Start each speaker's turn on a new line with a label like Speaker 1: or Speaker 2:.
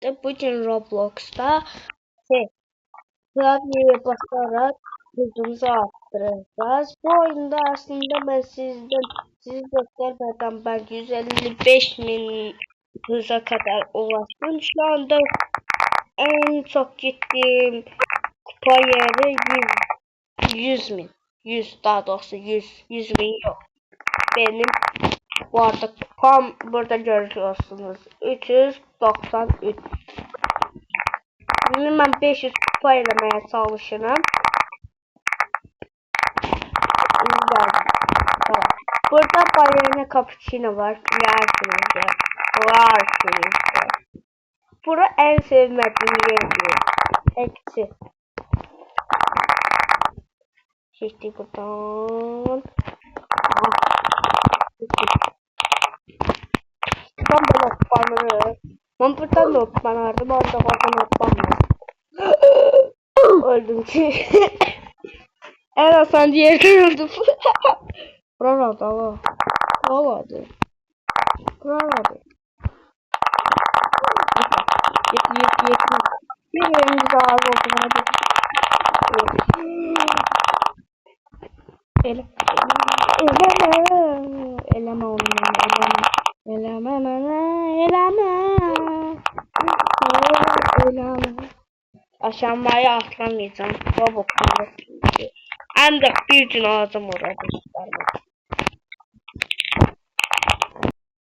Speaker 1: Bugün Roblox'ta şey, klavyeye basarak hızımızı arttıracağız. Bu oyunda aslında sizi göstermeden ben 155.000 hıza kadar ulaştım. Şu anda en çok gittiğim kupa yeri 100.000. 100 daha doğrusu 100.000 yok. Benim bu arada kupam burada görüyorsunuz. 393. Şimdi ben 500 kupa elemeye çalışırım. Tamam. Burada balerina cappuccino var. Yersiniz. Bura en sevmediğim yer diyor. Eksi. Çekti buradan. Ben de notbanları. Ben buradan notbanlardım. Orada notbanlar. Öldüm ki. En asan diğer öldüm. Buralarda var. Buralarda. Buralarda. Yet. Bir yerimiz ağır oldu. Hadi. Eleme onu. Eleme. Aşamaya atlamayacağım. Robok'un. Ancak bir gün ağzım orada.